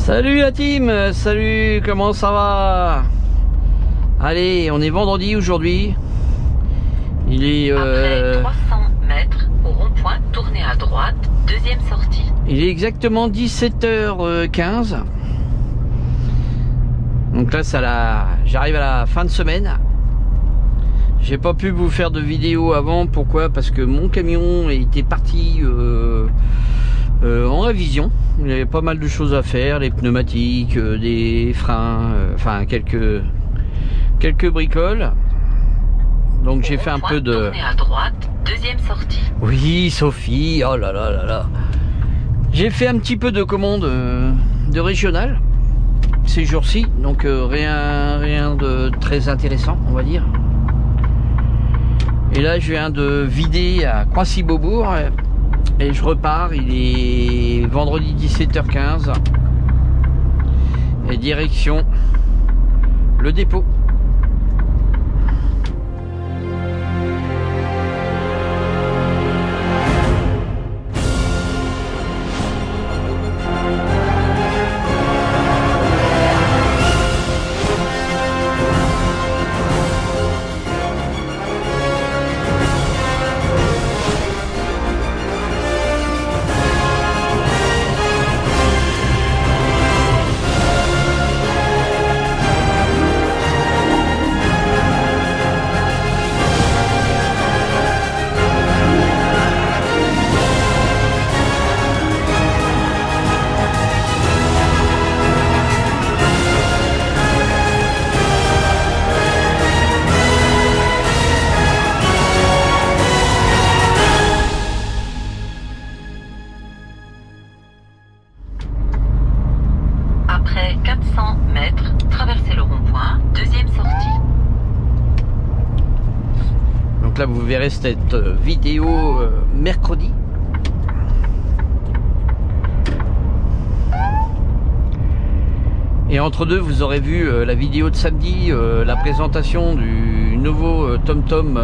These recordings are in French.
Salut la team, salut, comment ça va? Allez, on est vendredi aujourd'hui. Il est Après 300 mètres, au rond-point, tournez à droite, deuxième sortie. il est exactement 17h15. Donc là, j'arrive à la fin de semaine. J'ai pas pu vous faire de vidéo avant. Pourquoi? Parce que mon camion était parti en révision. Il y avait pas mal de choses à faire, les pneumatiques, des freins, enfin quelques bricoles. Donc j'ai fait un peu de... Tournez à droite, deuxième sortie. Oui, Sophie, oh là là là là. J'ai fait un petit peu de commande de régional ces jours-ci, donc rien de très intéressant, on va dire. Et là, je viens de vider à Croissy-Beaubourg et je repars. Il est vendredi 17h15 et direction le dépôt. Après 400 mètres, traversez le rond-point, deuxième sortie. Donc là, vous verrez cette vidéo mercredi. Et entre deux, vous aurez vu la vidéo de samedi, la présentation du nouveau TomTom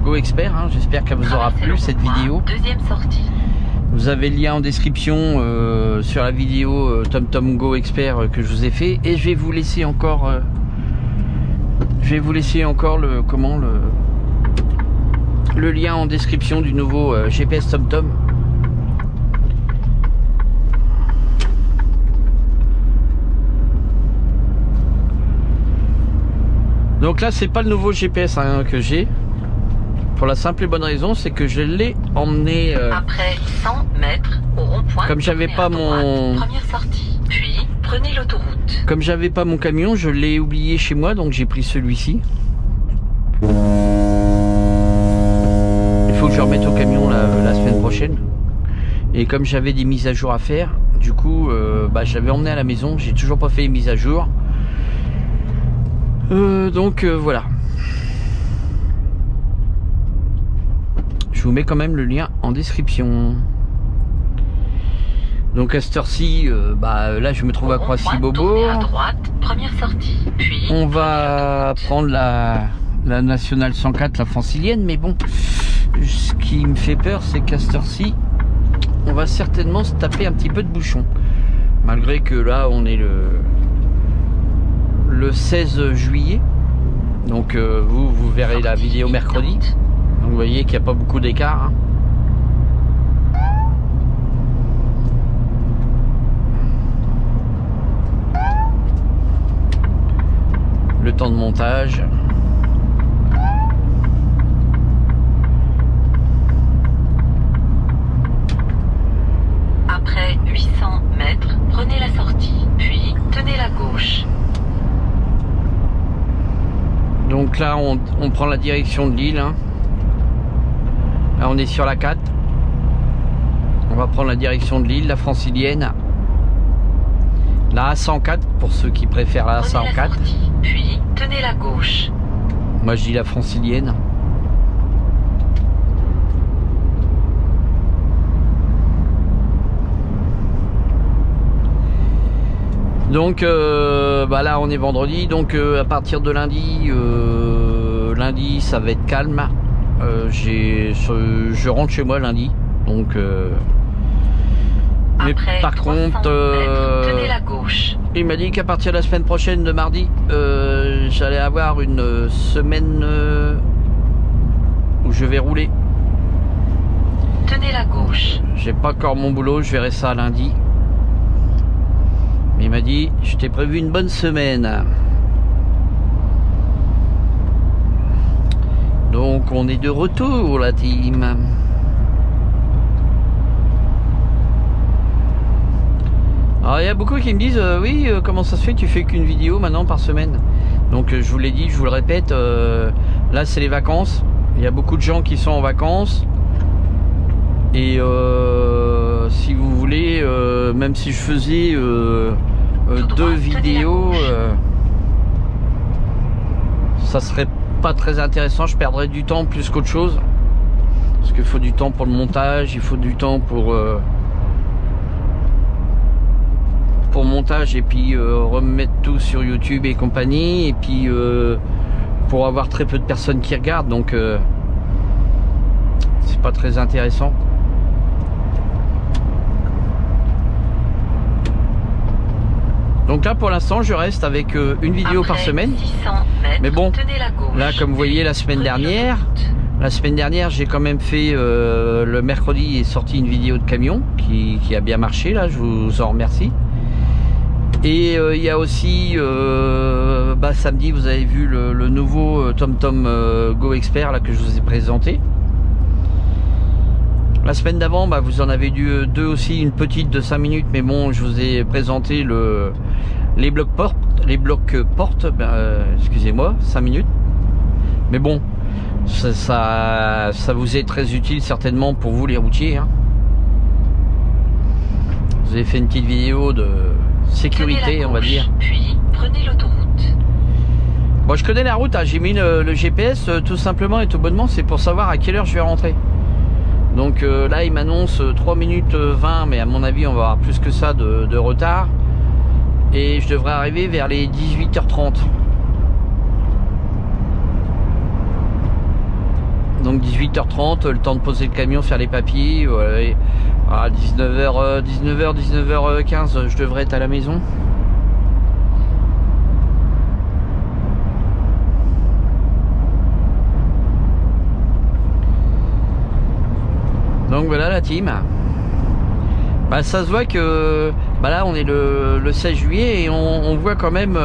Go Expert. Hein. J'espère qu'elle vous aura plu cette vidéo. Deuxième sortie. Vous avez le lien en description sur la vidéo TomTom Go Expert que je vous ai fait. Et je vais vous laisser encore le lien en description du nouveau GPS TomTom. Donc là, c'est pas le nouveau GPS que j'ai. Pour la simple et bonne raison, c'est que je l'ai emmené. Après 100 mètres, au rond-point. Comme j'avais pas mon. Première sortie, puis prenez l'autoroute. Comme j'avais pas mon camion, je l'ai oublié chez moi, donc j'ai pris celui-ci. Il faut que je remette au camion la semaine prochaine. Et comme j'avais des mises à jour à faire, du coup, je l'avais emmené à la maison. J'ai toujours pas fait les mises à jour. Donc voilà. Je vous mets quand même le lien en description. Donc à cette heure-ci, là je me trouve à Croissy-Beaubourg. À droite, première sortie, puis on va prendre la nationale 104, la francilienne, mais bon, ce qui me fait peur, c'est qu'à cette heure-ci, on va certainement se taper un petit peu de bouchon. Malgré que là, on est le 16 juillet. Donc vous verrez la vidéo mercredi. Donc vous voyez qu'il n'y a pas beaucoup d'écart. Hein. Le temps de montage. Après 800 mètres, prenez la sortie, puis tenez la gauche. Donc là, on prend la direction de Lille. Hein. Là, on est sur la 4. On va prendre la direction de Lille, la francilienne. La A104, pour ceux qui préfèrent la A104. Prenez la sortie, puis tenez la gauche. Moi, je dis la francilienne. Donc là on est vendredi, donc à partir de lundi, ça va être calme. Je rentre chez moi lundi, donc Mais Après par 300 contre, mètres, tenez la gauche. il m'a dit qu'à partir de la semaine prochaine, de mardi, j'allais avoir une semaine où je vais rouler. Tenez la gauche. J'ai pas encore mon boulot, je verrai ça lundi. Mais il m'a dit, je t'ai prévu une bonne semaine. Donc on est de retour, la team. Alors il y a beaucoup qui me disent, oui, comment ça se fait que tu fais qu'une vidéo maintenant par semaine? Donc je vous l'ai dit, je vous le répète, là c'est les vacances. Il y a beaucoup de gens qui sont en vacances. Et si vous voulez, même si je faisais deux vidéos, ça serait pas très intéressant. Je perdrais du temps plus qu'autre chose, parce qu'il faut du temps pour le montage, il faut du temps pour montage, et puis remettre tout sur YouTube et compagnie, et puis pour avoir très peu de personnes qui regardent, donc c'est pas très intéressant. Donc là pour l'instant je reste avec une vidéo par semaine. 600 mètres, Mais bon, tenez la gauche. là comme vous voyez la semaine dernière j'ai quand même fait le mercredi est sorti une vidéo de camion qui a bien marché, là je vous en remercie. Et il y a aussi samedi vous avez vu le nouveau TomTom Go Expert là que je vous ai présenté. La semaine d'avant vous en avez eu deux aussi, une petite de 5 minutes, mais bon je vous ai présenté les blocs portes, excusez-moi, 5 minutes. Mais bon, ça vous est très utile certainement pour vous les routiers, hein. Vous avez fait une petite vidéo de sécurité, on va dire. Puis prenez l'autoroute. Bon, je connais la route, hein. J'ai mis le GPS tout simplement et tout bonnement, c'est pour savoir à quelle heure je vais rentrer. Donc là il m'annonce 3 minutes 20, mais à mon avis on va avoir plus que ça de retard. Et je devrais arriver vers les 18h30. Donc 18h30, le temps de poser le camion, faire les papiers. Voilà. Et à 19h15 je devrais être à la maison. Donc voilà la team. Ça se voit que là on est le 16 juillet et on voit quand même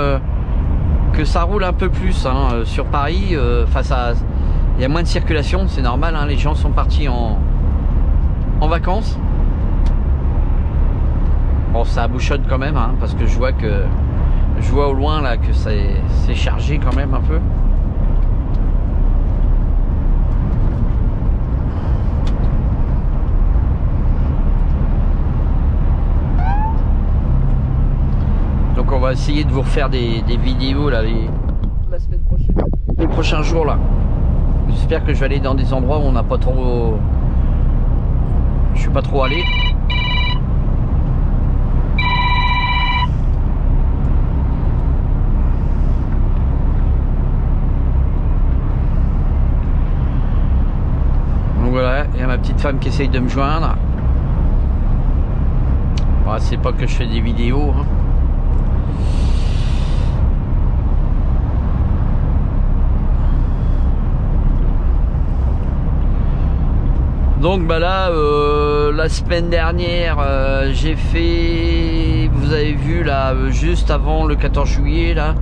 que ça roule un peu plus, hein, sur Paris. Il y a moins de circulation, c'est normal, hein, les gens sont partis en vacances. Bon, ça bouchonne quand même, hein, parce que je vois au loin là que c'est chargé quand même un peu. Donc on va essayer de vous refaire des vidéos là la semaine prochaine, les prochains jours là. J'espère que je vais aller dans des endroits où on n'a pas trop, je suis pas trop allé. Donc voilà, il y a ma petite femme qui essaye de me joindre. Bon, c'est pas que je fais des vidéos, hein. Donc là, la semaine dernière, j'ai fait, vous avez vu là, juste avant le 14 juillet là,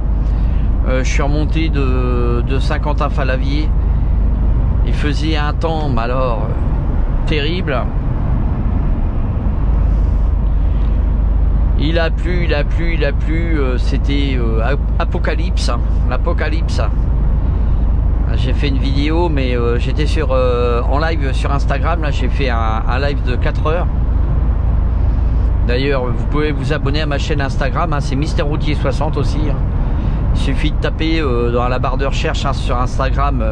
je suis remonté de Saint-Quentin-Fallavier. Il faisait un temps, mais alors, terrible. Il a plu, c'était apocalypse, hein, l'apocalypse. J'ai fait une vidéo, mais j'étais en live sur Instagram. Là, j'ai fait un live de 4 heures. D'ailleurs, vous pouvez vous abonner à ma chaîne Instagram, hein, c'est Mister Routier 60 aussi. Hein. Il suffit de taper dans la barre de recherche, hein, sur Instagram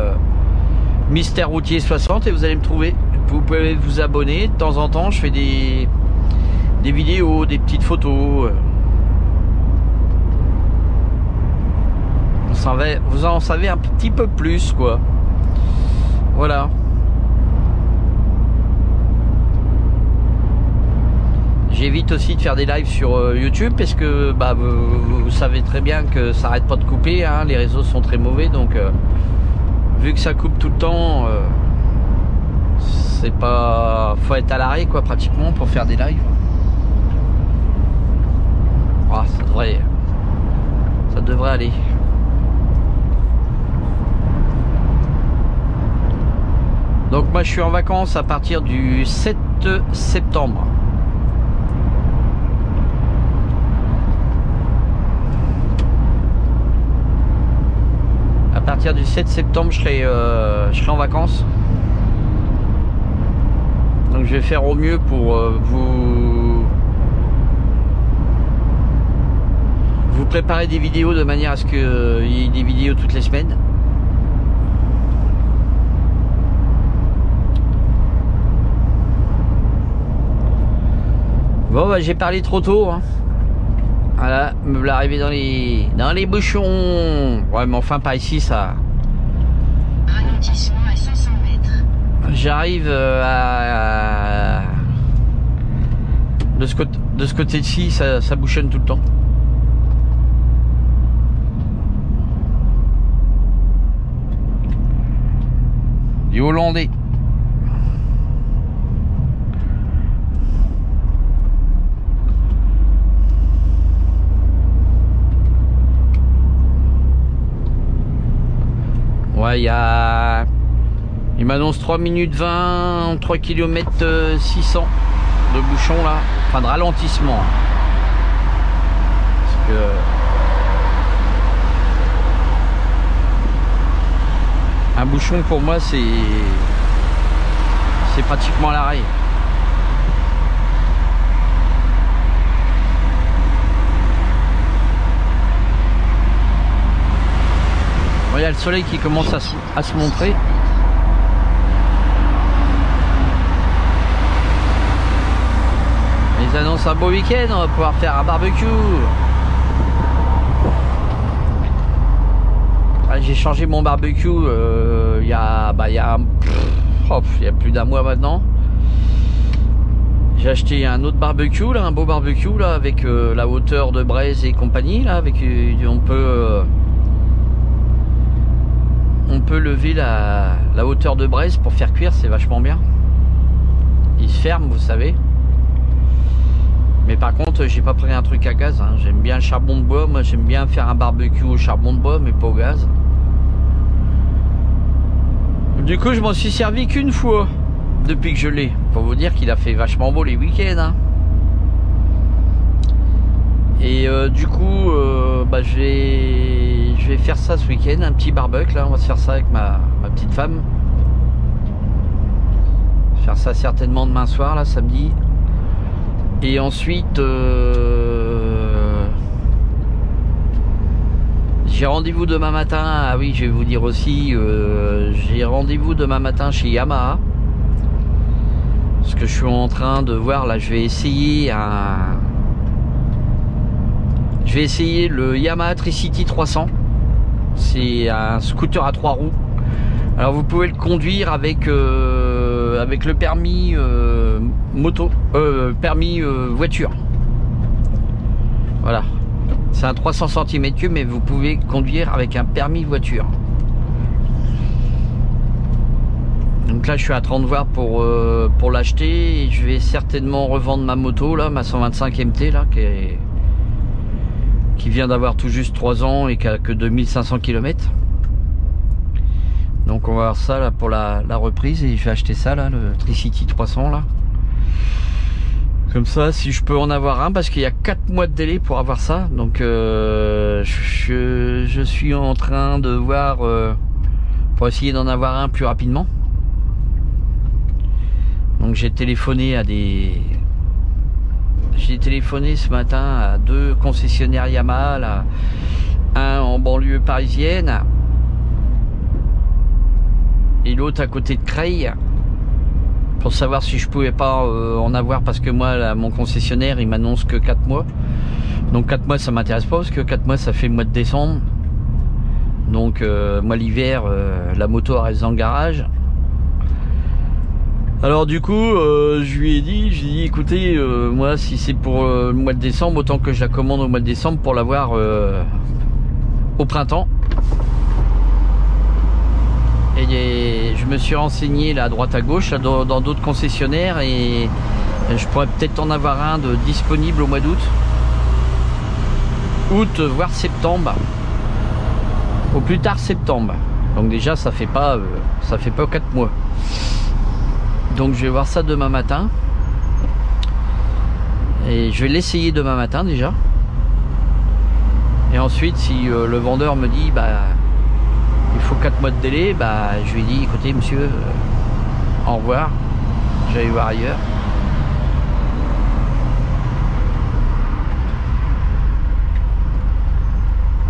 Mister Routier 60 et vous allez me trouver. Vous pouvez vous abonner. De temps en temps, je fais des vidéos, des petites photos. Vous en savez un petit peu plus, quoi. Voilà. J'évite aussi de faire des lives sur YouTube parce que bah, vous savez très bien que ça arrête pas de couper, hein, les réseaux sont très mauvais, donc vu que ça coupe tout le temps, c'est pas, faut être à l'arrêt quoi pratiquement pour faire des lives. Ah, ça devrait aller. Donc moi je suis en vacances à partir du 7 septembre. À partir du 7 septembre je serai en vacances. Donc je vais faire au mieux pour vous préparer des vidéos de manière à ce qu'il y ait des vidéos toutes les semaines. Bon bah j'ai parlé trop tôt, hein. Voilà, me voilà arrivé dans les bouchons. Ouais mais enfin par ici ça. Ralentissement à 500 mètres. J'arrive de ce côté-ci, ça bouchonne tout le temps. Du hollandais. Ouais, il m'annonce 3 minutes 20, 3 km 600 de bouchon là, enfin de ralentissement. Parce que un bouchon pour moi c'est pratiquement à l'arrêt. Il y a le soleil qui commence à se montrer. Ils annoncent un beau week-end, on va pouvoir faire un barbecue. J'ai changé mon barbecue il y a plus d'un mois maintenant. J'ai acheté un autre barbecue là, un beau barbecue là, avec la hauteur de braise et compagnie là, avec on peut lever la hauteur de braise pour faire cuire, c'est vachement bien. Il se ferme, vous savez. Mais par contre, j'ai pas pris un truc à gaz, hein. J'aime bien le charbon de bois. Moi, j'aime bien faire un barbecue au charbon de bois, mais pas au gaz. Du coup, je m'en suis servi qu'une fois depuis que je l'ai. Pour vous dire qu'il a fait vachement beau les week-ends, hein. Et du coup, bah, je vais faire ça ce week-end, un petit barbecue là. On va se faire ça avec ma petite femme. Faire ça certainement demain soir là, samedi. Et ensuite j'ai rendez-vous demain matin. Ah oui, je vais vous dire aussi, j'ai rendez-vous demain matin chez Yamaha. Parce que je suis en train de voir là, je vais essayer le Yamaha Tricity 300. C'est un scooter à 3 roues. Alors vous pouvez le conduire avec le permis moto, permis voiture. Voilà. C'est un 300 cm3, mais vous pouvez conduire avec un permis voiture. Donc là je suis en train de voir pour l'acheter. Et je vais certainement revendre ma moto là, ma 125 MT là, qui vient d'avoir tout juste 3 ans et qui a que 2500 km. Donc on va voir ça là pour la reprise, et je vais acheter ça là, le Tricity 300 là. Comme ça, si je peux en avoir un, parce qu'il y a 4 mois de délai pour avoir ça. Donc je suis en train de voir pour essayer d'en avoir un plus rapidement. Donc j'ai téléphoné ce matin à 2 concessionnaires Yamaha là, un en banlieue parisienne et l'autre à côté de Creil, pour savoir si je pouvais pas en avoir, parce que moi là, mon concessionnaire il m'annonce que 4 mois. Donc 4 mois ça m'intéresse pas, parce que 4 mois ça fait le mois de décembre. Donc moi l'hiver la moto reste dans le garage. Alors du coup, je lui ai dit, écoutez, moi si c'est pour le mois de décembre, autant que je la commande au mois de décembre pour l'avoir au printemps. Et je me suis renseigné là à droite à gauche là, dans d'autres concessionnaires et je pourrais peut-être en avoir un de disponible au mois d'août. Août, voire septembre. Au plus tard septembre. Donc déjà ça fait pas 4 mois. Donc je vais voir ça demain matin. Et je vais l'essayer demain matin déjà. Et ensuite si le vendeur me dit bah il faut 4 mois de délai, bah je lui dis écoutez monsieur, au revoir, je vais aller voir ailleurs.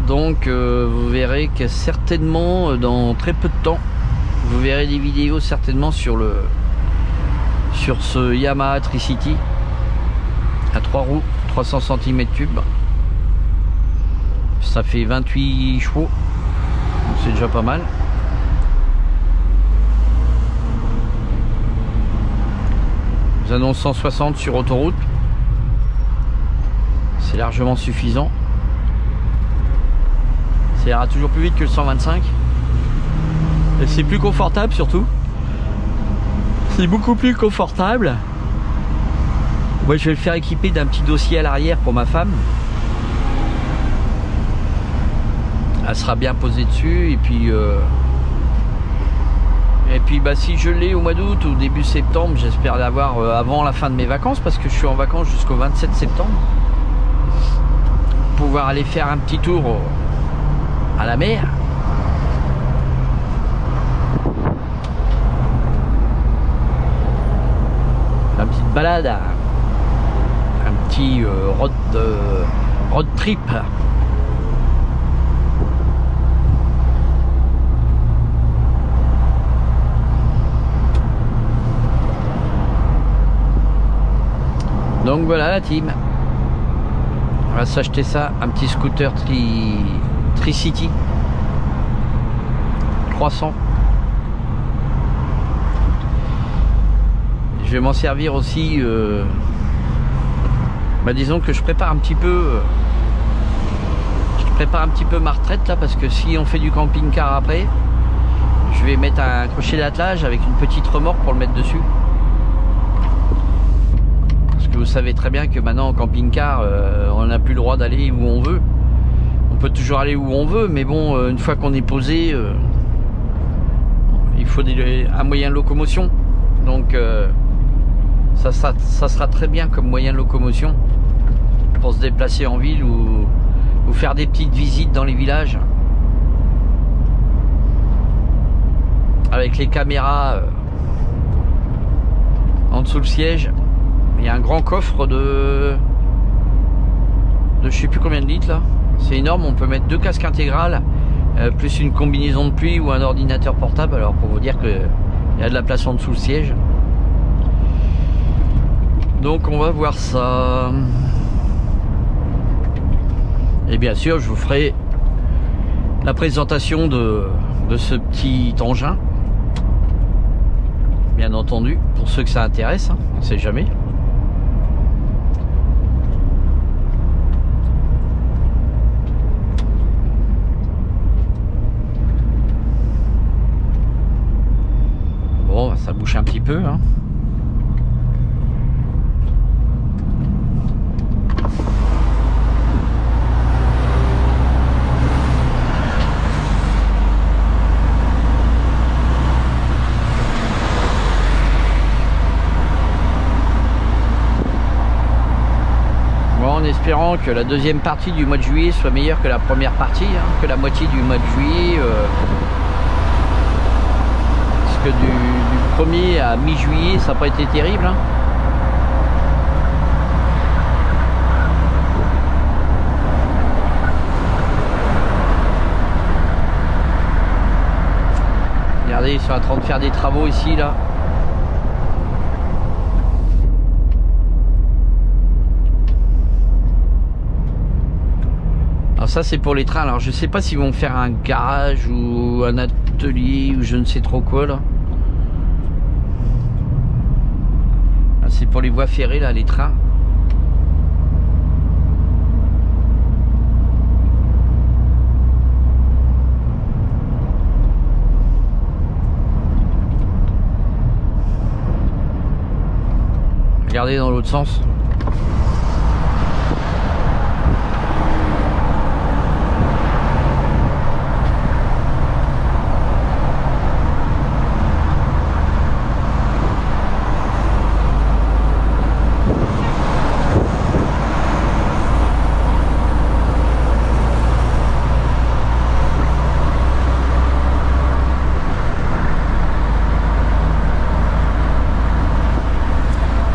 Donc vous verrez que certainement dans très peu de temps, vous verrez des vidéos certainement sur ce Yamaha Tricity à 3 roues, 300 cm3. Ça fait 28 chevaux. C'est déjà pas mal. Ils annoncent 160 sur autoroute. C'est largement suffisant. Ça ira toujours plus vite que le 125. Et c'est plus confortable surtout. C'est beaucoup plus confortable. Moi je vais le faire équiper d'un petit dossier à l'arrière pour ma femme. Elle sera bien posée dessus et puis bah, si je l'ai au mois d'août ou début septembre, j'espère l'avoir avant la fin de mes vacances parce que je suis en vacances jusqu'au 27 septembre. Pouvoir aller faire un petit tour à la mer. Une petite balade, un petit road trip. Donc voilà la team. On va s'acheter ça, un petit scooter Tricity 300. Je vais m'en servir aussi. Bah disons que je prépare un petit peu. Je prépare un petit peu ma retraite là parce que si on fait du camping-car après, je vais mettre un crochet d'attelage avec une petite remorque pour le mettre dessus. Vous savez très bien que maintenant en camping-car on n'a plus le droit d'aller où on veut. On peut toujours aller où on veut, mais bon, une fois qu'on est posé, il faut un moyen de locomotion. Donc ça sera très bien comme moyen de locomotion pour se déplacer en ville ou faire des petites visites dans les villages avec les caméras en dessous le siège. Il y a un grand coffre de je sais plus combien de litres là. C'est énorme, on peut mettre 2 casques intégrales plus une combinaison de pluie ou un ordinateur portable. Alors pour vous dire qu'il y a de la place en dessous le siège. Donc on va voir ça. Et bien sûr je vous ferai la présentation de ce petit engin. Bien entendu, pour ceux que ça intéresse, hein, on ne sait jamais. Bon, ça bouge un petit peu, hein. En espérant que la deuxième partie du mois de juillet soit meilleure que la première partie, hein, que la moitié du mois de juillet. Parce que du 1er à mi-juillet, ça n'a pas été terrible. Hein. Regardez, ils sont en train de faire des travaux ici, là. Alors ça c'est pour les trains. Alors je sais pas s'ils vont faire un garage ou un atelier ou je ne sais trop quoi là. C'est pour les voies ferrées là, les trains. Regardez dans l'autre sens.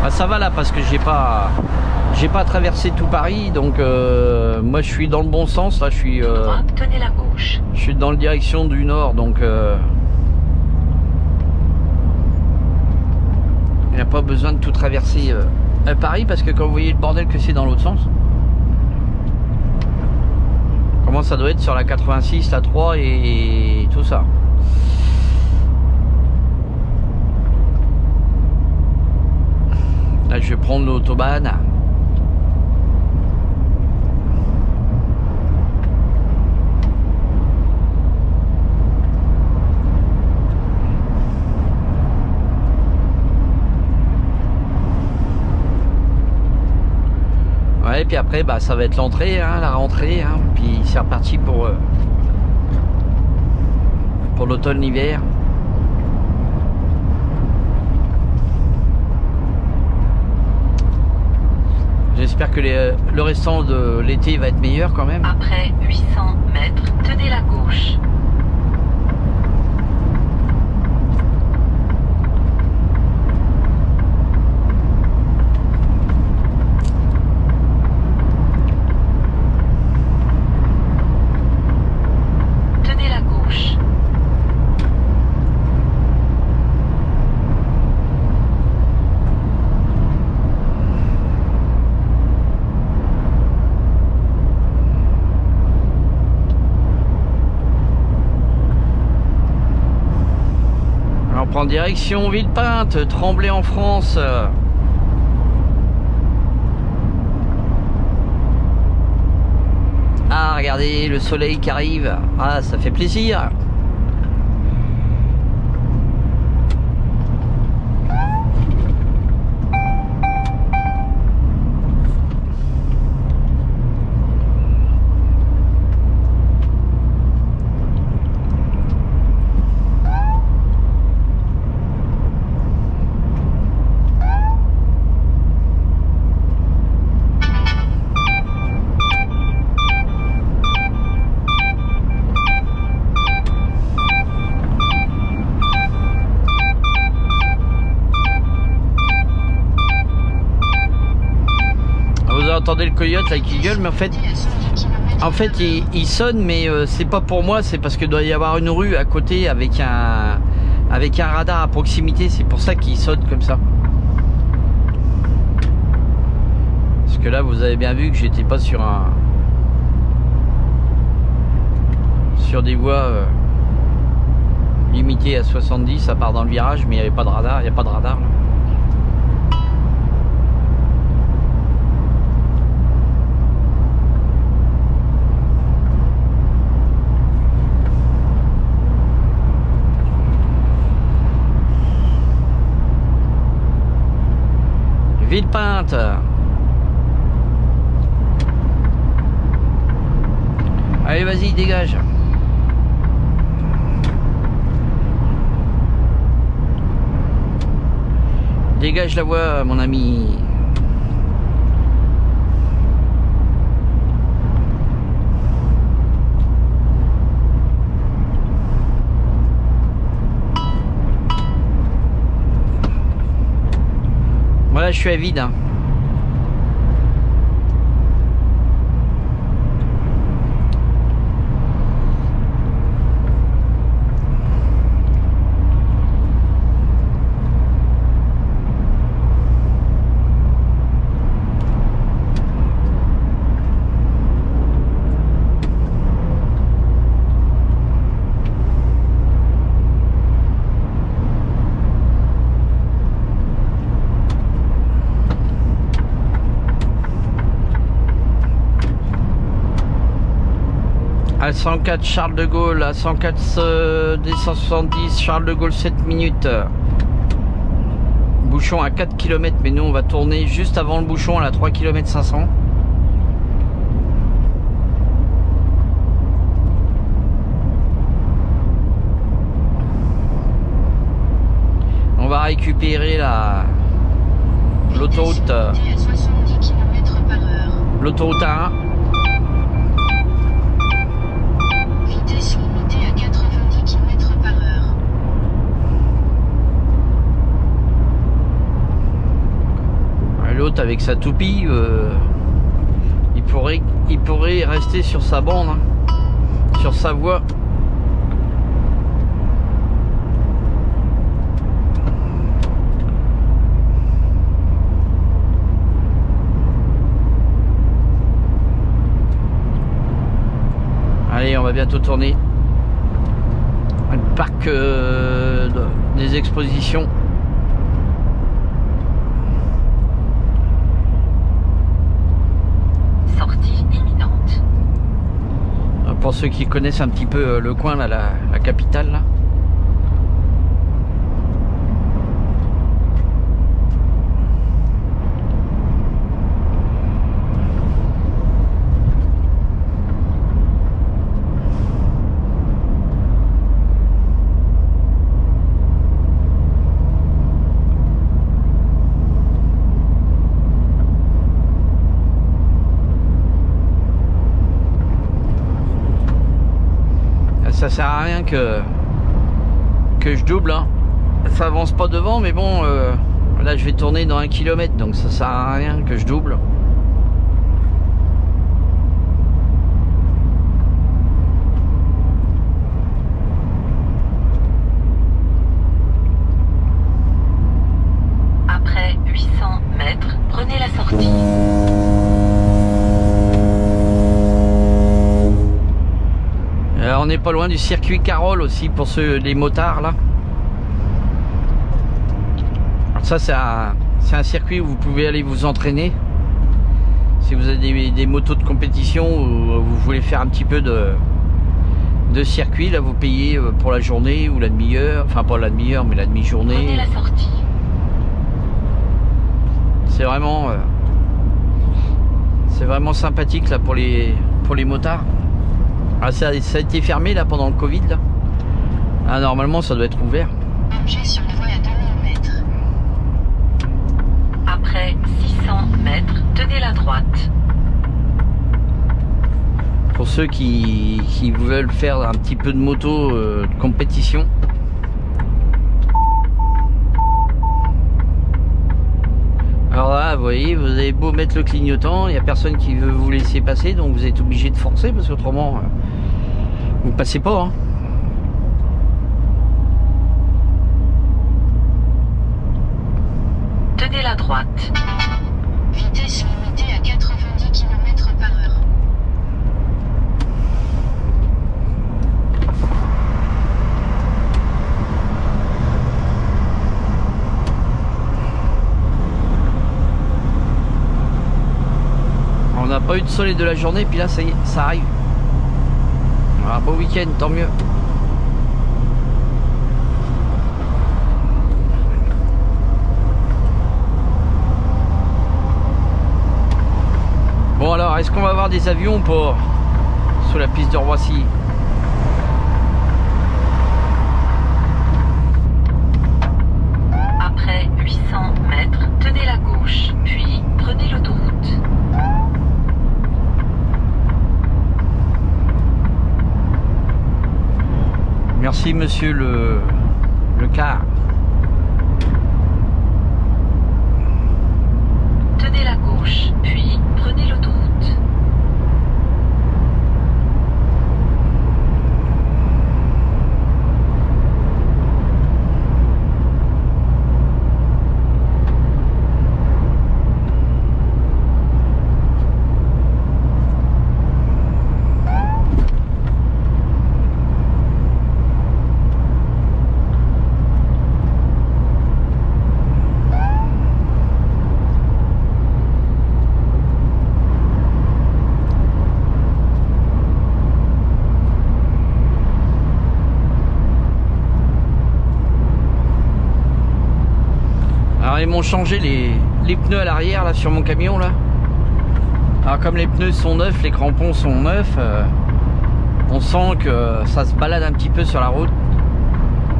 Ça va là parce que j'ai pas traversé tout Paris, donc moi je suis dans le bon sens là, je suis tenez la gauche. Je suis dans la direction du nord, donc il n'y a pas besoin de tout traverser à Paris, parce que quand vous voyez le bordel que c'est dans l'autre sens, comment ça doit être sur la 86, la 3 et tout ça. Là, je vais prendre l'autobahn. Ouais, et puis après, bah, ça va être l'entrée, hein, la rentrée, hein, puis c'est reparti pour l'automne-hiver. J'espère que le restant de l'été va être meilleur quand même. Après 800 mètres, tenez la gauche. Tenez la gauche. On prend direction Villepinte, Tremblay en France. Ah, regardez le soleil qui arrive. Ah, ça fait plaisir. Entendez le coyote là qui gueule, mais en fait il sonne, mais c'est pas pour moi, c'est parce qu'il doit y avoir une rue à côté avec un radar à proximité, c'est pour ça qu'il sonne comme ça. Parce que là vous avez bien vu que j'étais pas sur des voies limitées à 70 à part dans le virage, mais il n'y avait pas de radar, il n'y a pas de radar là. Villepinte. Allez, vas-y, dégage. Dégage la voie, mon ami. Voilà, je suis à vide. Hein. À 104 Charles de Gaulle, à 104 D170 Charles de Gaulle 7 minutes. Bouchon à 4 km, mais nous on va tourner juste avant le bouchon à la 3 km 500. On va récupérer l'autoroute l'autoroute A1. Vitesse limitée à 90 km/h. L'autre avec sa toupie, il pourrait rester sur sa bande, hein, sur sa voie. Allez, on va bientôt tourner. Le parc des expositions. Sortie imminente. Pour ceux qui connaissent un petit peu le coin, là, la capitale, là. Ça sert à rien que je double, hein. Ça avance pas devant, mais bon, là je vais tourner dans 1 km, donc ça sert à rien que je double. Après 800 mètres, prenez la sortie. On n'est pas loin du circuit Carole aussi pour les motards là. Alors ça c'est un circuit où vous pouvez aller vous entraîner. Si vous avez des motos de compétition ou vous voulez faire un petit peu de circuit, là vous payez pour la journée ou la demi-heure, enfin pas la demi-heure mais la demi-journée. Prenez la sortie. C'est vraiment sympathique là pour les motards. Ah, ça a été fermé là pendant le Covid là. Ah, normalement ça doit être ouvert. Objet sur la voie à 2000 mètres. Après 600 mètres, tenez la droite. Pour ceux qui veulent faire un petit peu de moto de compétition. Alors là, vous voyez, vous avez beau mettre le clignotant, il n'y a personne qui veut vous laisser passer, donc vous êtes obligé de forcer parce qu'autrement, vous ne passez pas. Hein. Tenez la droite. Vitesse limitée à 90 km/h. On n'a pas eu de soleil de la journée, puis là ça y est, ça arrive. Un beau week-end, tant mieux. Bon alors, est-ce qu'on va avoir des avions ou pas sur la piste de Roissy? Après 800 mètres, tenez la gauche, puis prenez l'autoroute. Merci monsieur le car. Tenez la gauche, puis prenez l'autoroute. ils m'ont changé les pneus à l'arrière là sur mon camion là. Alors comme les pneus sont neufs, les crampons sont neufs, on sent que ça se balade un petit peu sur la route.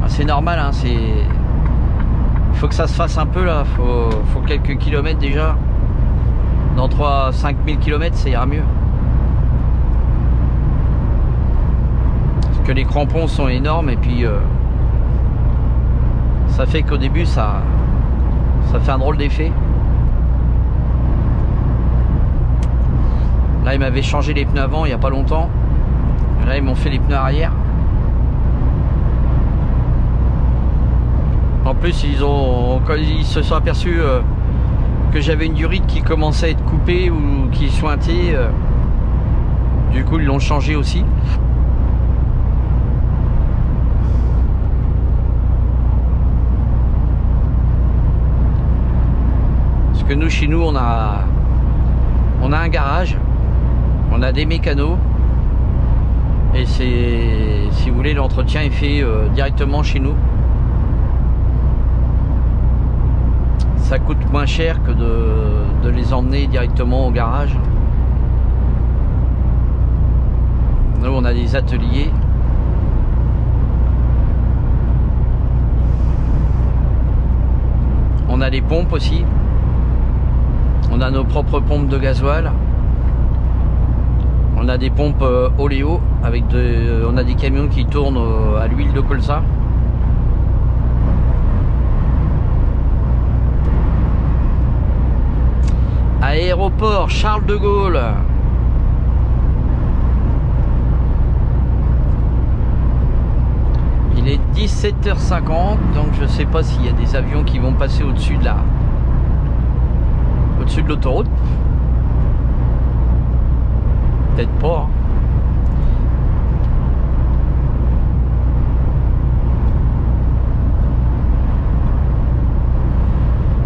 C'est normal, hein, il faut que ça se fasse un peu là, faut quelques kilomètres déjà. Dans 3-5 000 km ça ira mieux. Parce que les crampons sont énormes et puis ça fait qu'au début ça fait un drôle d'effet. Là ils m'avaient changé les pneus avant il n'y a pas longtemps. Et là ils m'ont fait les pneus arrière. En plus quand ils se sont aperçus que j'avais une durite qui commençait à être coupée ou qui sointait, du coup ils l'ont changé aussi. Parce que nous chez nous on a un garage, on a des mécanos et si vous voulez l'entretien est fait directement chez nous. Ça coûte moins cher que de les emmener directement au garage. Nous on a des ateliers. On a des pompes aussi. On a nos propres pompes de gasoil. On a des pompes oléo avec on a des camions qui tournent à l'huile de colza. Aéroport Charles de Gaulle. Il est 17h50, donc je sais pas s'il y a des avions qui vont passer au-dessus de l'autoroute. Peut-être pas.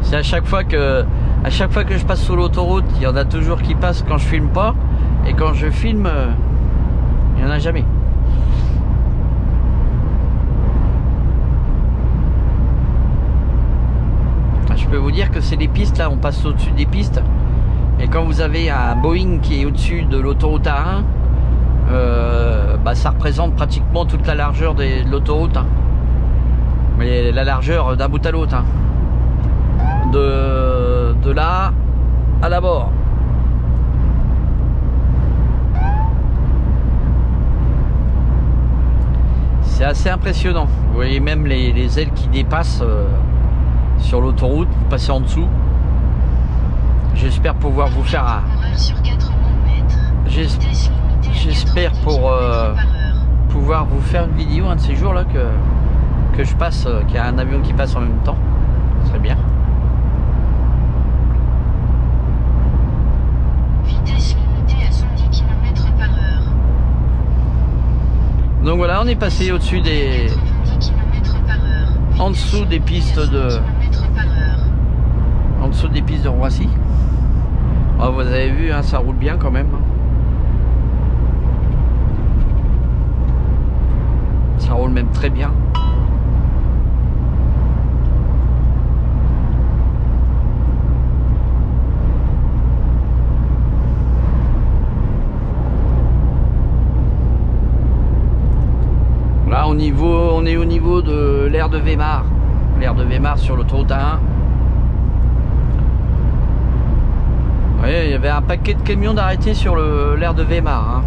C'est à chaque fois que je passe sur l'autoroute, il y en a toujours qui passent quand je filme pas, et quand je filme, il n'y en a jamais. Je peux vous dire que c'est des pistes, là on passe au-dessus des pistes, et quand vous avez un Boeing qui est au-dessus de l'autoroute A1, ça représente pratiquement toute la largeur de l'autoroute, hein. Mais la largeur d'un bout à l'autre, hein. De là à la bord. C'est assez impressionnant. Vous voyez même les ailes qui dépassent sur l'autoroute, vous passez en dessous. J'espère pouvoir vous faire j'espère pouvoir vous faire une vidéo un de ces jours là que je passe, qu'il y a un avion qui passe en même temps. Ce serait bien. Vitesse limitée à 110 km/h. Donc voilà, on est passé au-dessus des... en dessous des pistes de... en dessous des pistes de Roissy. Oh, vous avez vu, hein, ça roule bien quand même. Ça roule même très bien. Là, on est au niveau de l'aire de Weimar. L'aire de Weimar sur l'autoroute A1. Vous voyez, il y avait un paquet de camions d'arrêtés sur l'aire de Weimar, hein.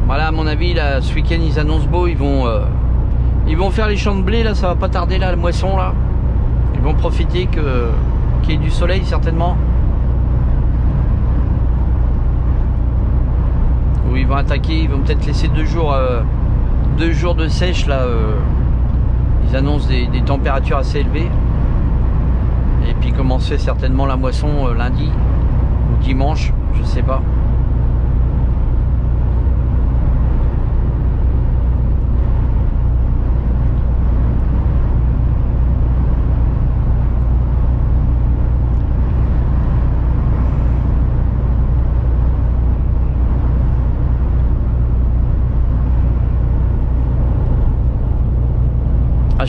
Voilà, à mon avis, là, ce week-end, ils annoncent beau. Ils vont faire les champs de blé, là, ça va pas tarder, là, la moisson, là. Ils vont profiter qu'il y ait du soleil, certainement. Où ils vont attaquer, ils vont peut-être laisser 2 jours de sèche, là. Ils annoncent des températures assez élevées. Et puis commencer certainement la moisson lundi ou dimanche, je sais pas.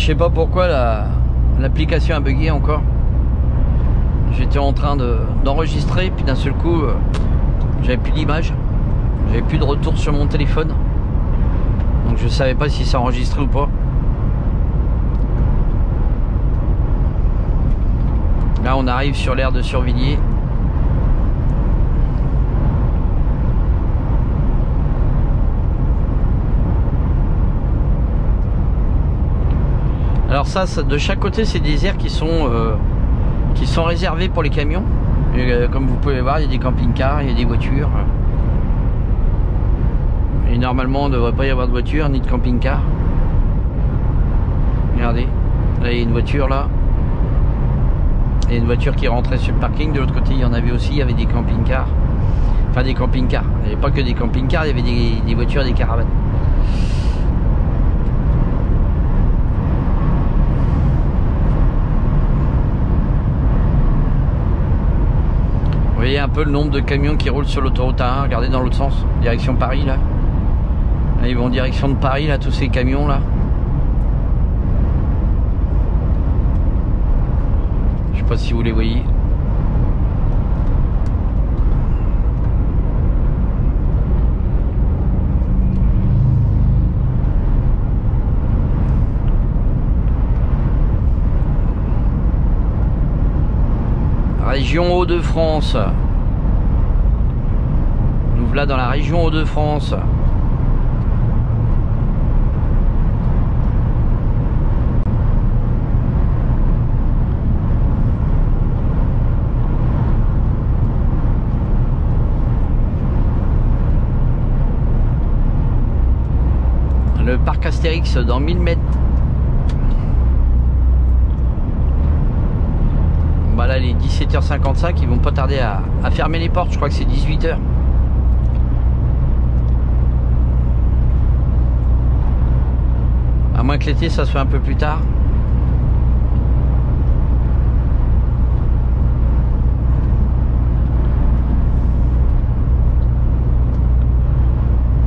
Je sais pas pourquoi l'application a bugué encore. J'étais en train d'enregistrer, puis d'un seul coup, j'avais plus d'image, j'avais plus de retour sur mon téléphone. Donc je savais pas si ça enregistrait ou pas. Là on arrive sur l'aire de Survilliers. Alors ça de chaque côté c'est des aires qui sont réservées pour les camions. Et, comme vous pouvez voir, il y a des camping-cars, il y a des voitures. Et normalement, il ne devrait pas y avoir de voiture ni de camping-car. Regardez, là il y a une voiture là. Il y a une voiture qui rentrait sur le parking. De l'autre côté, il y en avait aussi, il y avait des camping-cars. Enfin des camping-cars. Il n'y avait pas que des camping-cars, il y avait des voitures et des caravanes. Vous voyez un peu le nombre de camions qui roulent sur l'autoroute A1. Regardez dans l'autre sens, direction Paris là. Là, ils vont en direction de Paris là, tous ces camions là. Je sais pas si vous les voyez. Région Hauts-de-France. Nous voilà dans la région Hauts-de-France. Le parc Astérix dans 1000 mètres. Bah là, les 17h55, ils vont pas tarder à fermer les portes. Je crois que c'est 18h. À moins que l'été, ça soit un peu plus tard.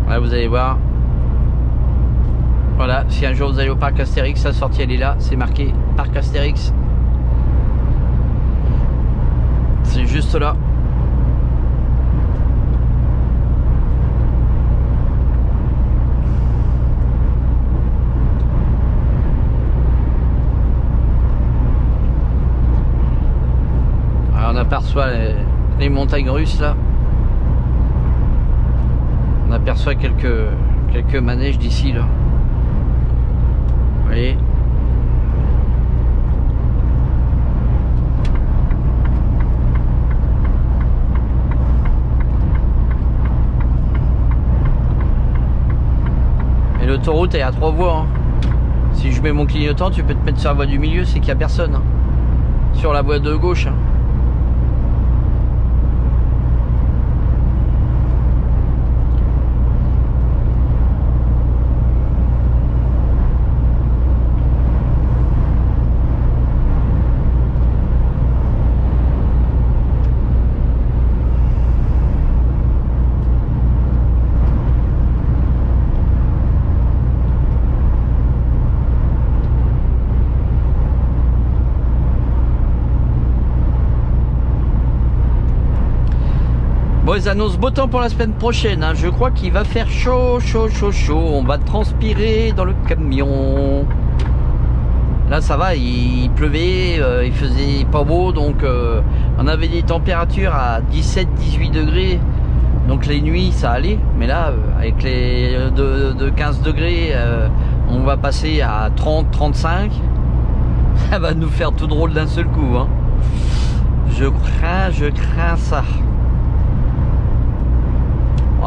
Là, vous allez voir. Voilà, si un jour vous allez au parc Astérix, la sortie elle est là, c'est marqué parc Astérix. C'est juste là. Alors on aperçoit les montagnes russes là. On aperçoit quelques manèges d'ici là. Vous voyez ? Et l'autoroute est à 3 voies. Hein. Si je mets mon clignotant, tu peux te mettre sur la voie du milieu, c'est qu'il n'y a personne. Hein. Sur la voie de gauche. Hein. Bon, ils annoncent beau temps pour la semaine prochaine. Hein. Je crois qu'il va faire chaud, chaud, chaud, chaud. On va transpirer dans le camion. Là, ça va. Il pleuvait, il faisait pas beau. Donc, on avait des températures à 17-18 degrés. Donc, les nuits, ça allait. Mais là, avec les de 15 degrés, on va passer à 30-35. Ça va nous faire tout drôle d'un seul coup. Hein. Je crains ça.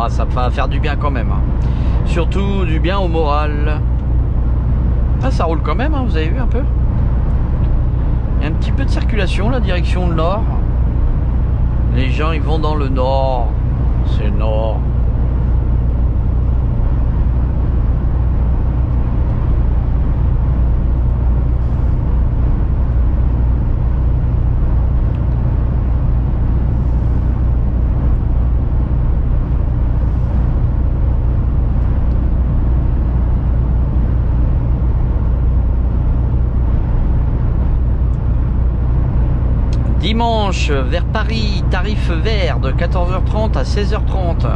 Ah, ça va faire du bien quand même. Hein. Surtout du bien au moral. Ah, ça roule quand même, hein, vous avez vu un peu. Il y a un petit peu de circulation, la direction nord. Les gens, ils vont dans le nord. C'est le nord. dimanche vers Paris, tarif vert de 14h30 à 16h30.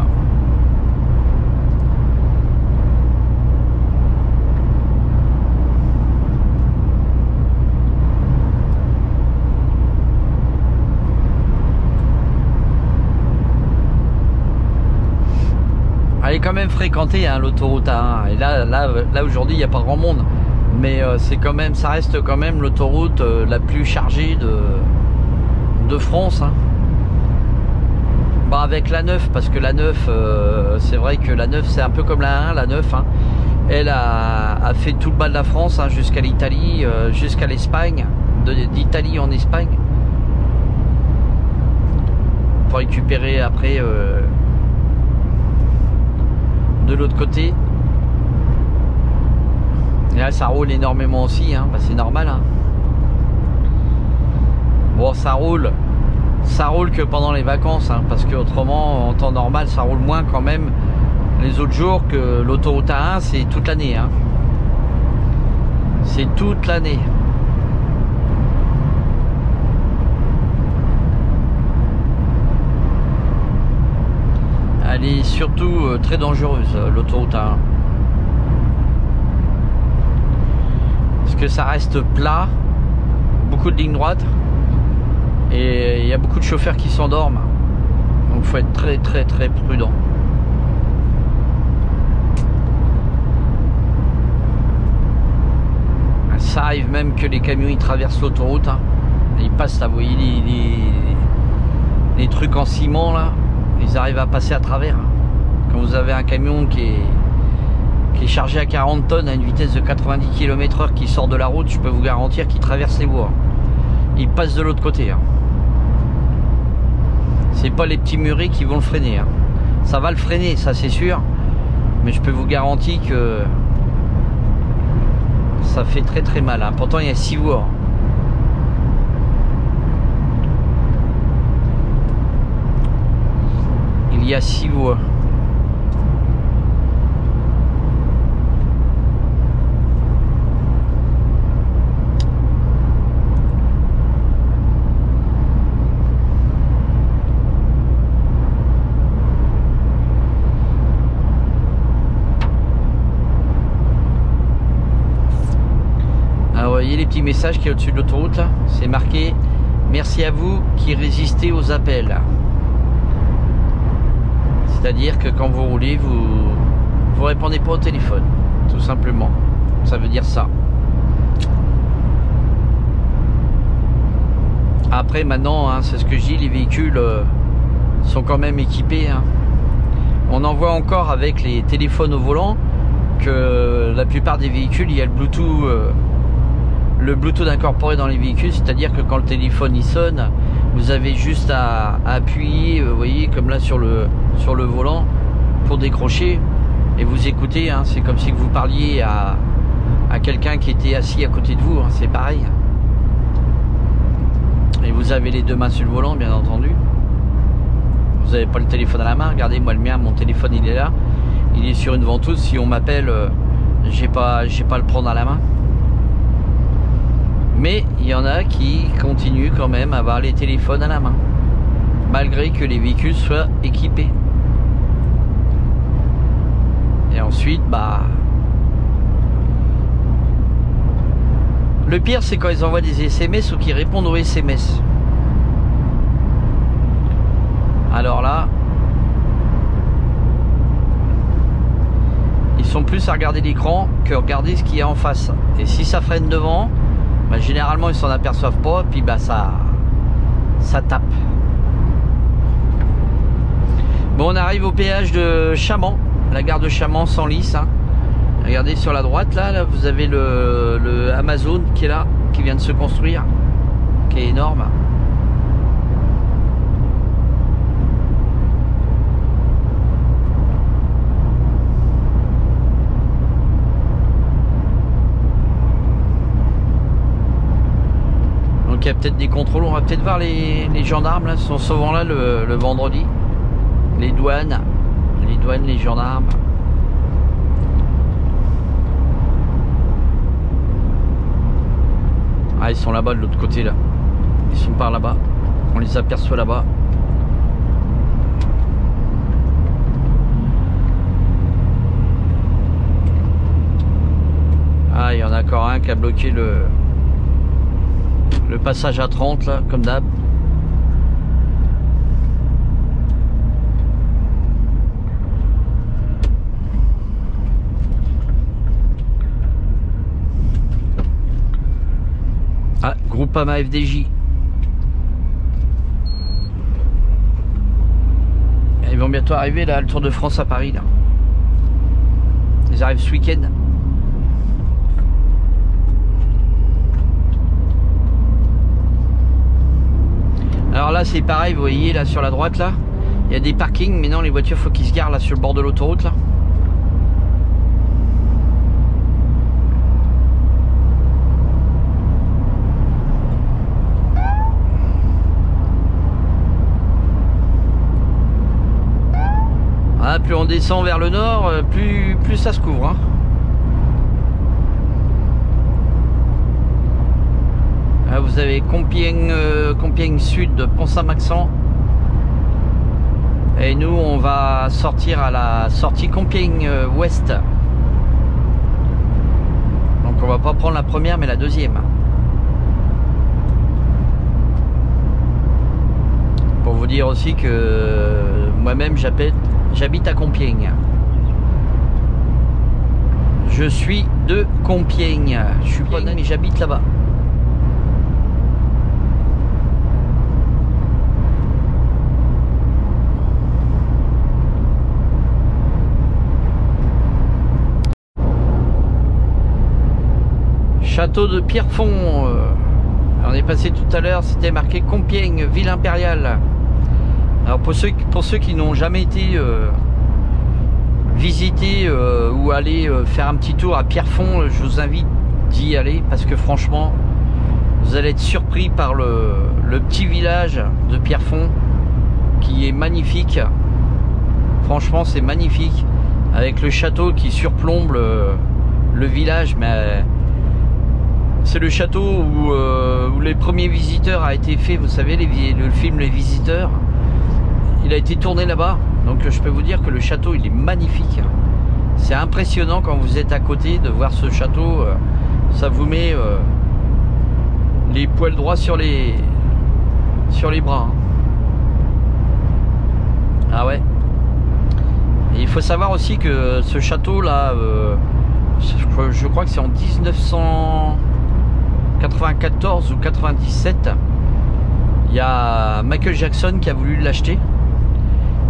Elle est quand même fréquentée, hein, l'autoroute A1. Et là aujourd'hui, il n'y a pas grand monde. Mais c'est quand même, ça reste quand même l'autoroute la plus chargée de France. Hein. Bah, avec la 9, parce que la 9, c'est vrai que la 9, c'est un peu comme la 1, la 9. Hein. Elle a fait tout le bas de la France, hein, jusqu'à l'Italie, jusqu'à l'Espagne, d'Italie en Espagne. Pour récupérer après de l'autre côté. Et là ça roule énormément aussi, hein. Bah, c'est normal, hein. Bon, ça roule que pendant les vacances, hein, parce que autrement en temps normal ça roule moins quand même les autres jours que l'autoroute A1. C'est toute l'année, hein. C'est toute l'année. Elle est surtout très dangereuse, l'autoroute A1. Parce que ça reste plat, beaucoup de lignes droites, et il y a beaucoup de chauffeurs qui s'endorment. Donc il faut être très très très prudent. Ça arrive même que les camions ils traversent l'autoroute, hein. Ils passent là, vous voyez les trucs en ciment là. Ils arrivent à passer à travers. Quand vous avez un camion qui est chargé à 40 tonnes à une vitesse de 90 km/h qui sort de la route, je peux vous garantir qu'il traverse les voies. Il passe de l'autre côté. Hein. C'est pas les petits murets qui vont le freiner. Hein. Ça va le freiner, ça c'est sûr. Mais je peux vous garantir que ça fait très très mal. Hein. Pourtant il y a 6 voies. Il y a 6 voies. Alors, vous voyez les petits messages qui est au-dessus de l'autoroute là, c'est marqué merci à vous qui résistez aux appels. C'est-à-dire que quand vous roulez, vous répondez pas au téléphone, tout simplement. Ça veut dire ça. Après, maintenant, hein, c'est ce que je dis, les véhicules sont quand même équipés. Hein. On en voit encore avec les téléphones au volant que la plupart des véhicules, il y a le Bluetooth incorporé dans les véhicules. C'est-à-dire que quand le téléphone il sonne, vous avez juste à appuyer, vous voyez, comme là sur le volant pour décrocher et vous écoutez. Hein, c'est comme si vous parliez à quelqu'un qui était assis à côté de vous. Hein, c'est pareil. Et vous avez les deux mains sur le volant, bien entendu. Vous n'avez pas le téléphone à la main. Regardez, moi le mien, mon téléphone il est là. Il est sur une ventouse. Si on m'appelle, j'ai pas à le prendre à la main. Mais il y en a qui continuent quand même à avoir les téléphones à la main, malgré que les véhicules soient équipés. Et ensuite, bah, le pire c'est quand ils envoient des SMS ou qu'ils répondent aux SMS. Alors là, ils sont plus à regarder l'écran que regarder ce qu'il y a en face. Et si ça freine devant, bah, généralement ils s'en aperçoivent pas, puis bah ça tape. Bon, on arrive au péage de Chaman, la gare de Chaman Senlis. Hein. Regardez sur la droite là, vous avez le Amazon qui est là, qui vient de se construire, qui est énorme. Il y a peut-être des contrôles, on va peut-être voir les gendarmes là, sont souvent là le vendredi. Les douanes, les gendarmes. Ah, ils sont là-bas de l'autre côté là. Ils sont par là-bas. On les aperçoit là-bas. Ah, il y en a encore un qui a bloqué le passage à 30 là, comme d'hab. Ah, Groupama FDJ. Ils vont bientôt arriver là, le Tour de France à Paris là. Ils arrivent ce week-end. Alors là c'est pareil, vous voyez là sur la droite là, il y a des parkings, mais non, les voitures faut qu'ils se garent là sur le bord de l'autoroute là. Ah, plus on descend vers le nord, plus ça se couvre hein. Là, vous avez Compiègne Sud de Pont-Saint-Maxent. Et nous, on va sortir à la sortie Compiègne Ouest. Donc on va pas prendre la première, mais la deuxième. Pour vous dire aussi que moi-même, j'habite à Compiègne. Je suis de Compiègne. Je suis pas né, mais j'habite là-bas. Château de Pierrefonds, on est passé tout à l'heure, c'était marqué Compiègne, ville impériale. Alors pour ceux qui n'ont jamais été visiter ou aller faire un petit tour à Pierrefonds, je vous invite d'y aller parce que franchement, vous allez être surpris par le petit village de Pierrefonds qui est magnifique. Franchement, c'est magnifique avec le château qui surplombe le village, mais c'est le château où les premiers visiteurs a été fait. Vous savez, le film Les Visiteurs, il a été tourné là-bas. Donc je peux vous dire que le château, il est magnifique. C'est impressionnant quand vous êtes à côté de voir ce château. Ça vous met les poils droits sur les bras. Ah ouais. Et il faut savoir aussi que ce château là, je crois que c'est en 1994 ou 97, il y a Michael Jackson qui a voulu l'acheter.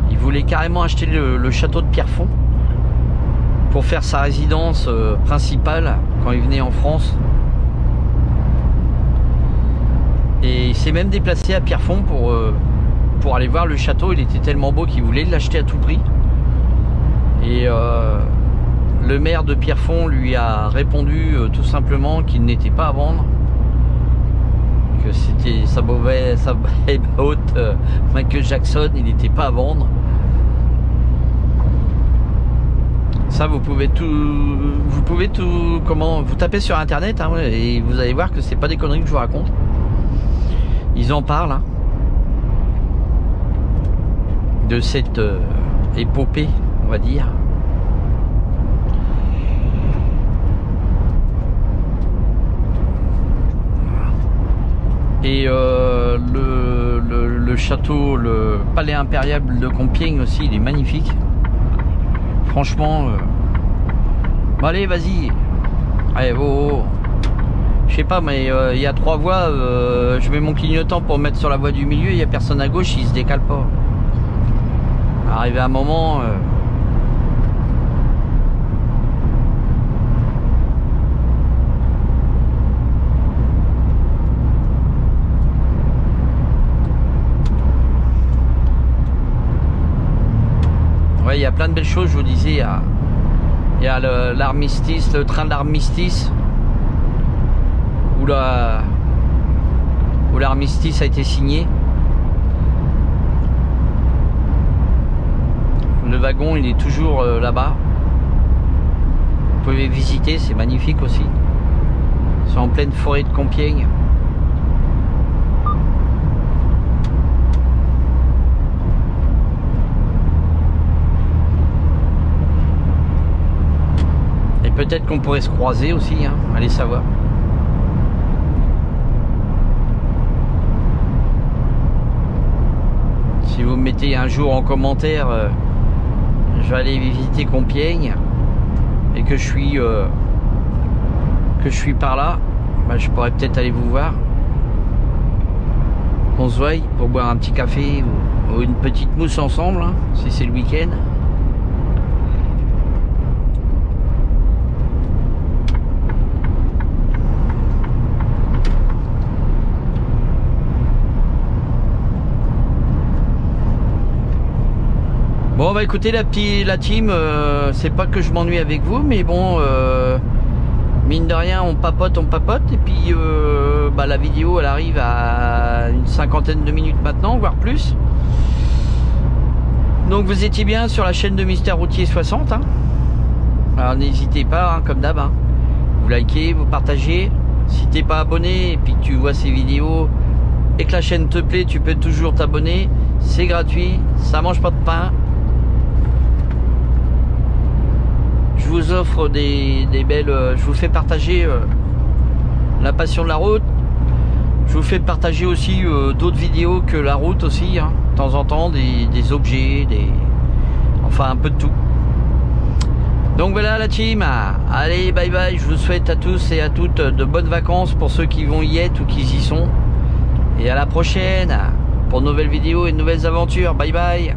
Il voulait carrément acheter le château de Pierrefonds pour faire sa résidence principale quand il venait en France. Et il s'est même déplacé à Pierrefonds pour aller voir le château. Il était tellement beau qu'il voulait l'acheter à tout prix. Et le maire de Pierrefonds lui a répondu tout simplement qu'il n'était pas à vendre, que c'était sa haute Michael Jackson, il n'était pas à vendre. Ça, vous pouvez tout, comment, vous tapez sur internet hein, et vous allez voir que c'est pas des conneries que je vous raconte. Ils en parlent hein, de cette épopée, on va dire. Et le château, le palais impérial de Compiègne aussi, il est magnifique. Franchement, bon allez, vas-y. Allez, je sais pas, mais il y a 3 voies. Je mets mon clignotant pour me mettre sur la voie du milieu. Il n'y a personne à gauche, il se décale pas. Arrivé à un moment. Il y a plein de belles choses, je vous disais. Il y a l'armistice, le train de l'armistice, où l'armistice a été signé. Le wagon, il est toujours là-bas. Vous pouvez visiter, c'est magnifique aussi. C'est en pleine forêt de Compiègne. Peut-être qu'on pourrait se croiser aussi, hein. Allez savoir. Si vous me mettez un jour en commentaire, je vais aller visiter Compiègne et que je suis par là, bah, je pourrais peut-être aller vous voir. On se voit pour boire un petit café ou une petite mousse ensemble, hein, si c'est le week-end. Bon bah écoutez la team, c'est pas que je m'ennuie avec vous, mais bon, mine de rien on papote et puis bah, la vidéo elle arrive à une cinquantaine de minutes maintenant, voire plus. Donc vous étiez bien sur la chaîne de Mystère Routier 60, hein. Alors n'hésitez pas, hein, comme d'hab, hein. Vous likez, vous partagez. Si t'es pas abonné et puis que tu vois ces vidéos et que la chaîne te plaît, tu peux toujours t'abonner, c'est gratuit, ça mange pas de pain. Je vous offre des belles... je vous fais partager la passion de la route. Je vous fais partager aussi d'autres vidéos que la route aussi, hein. De temps en temps, des objets, enfin un peu de tout. Donc voilà la team. Allez, bye bye. Je vous souhaite à tous et à toutes de bonnes vacances pour ceux qui vont y être ou qui y sont. Et à la prochaine pour de nouvelles vidéos et de nouvelles aventures. Bye bye.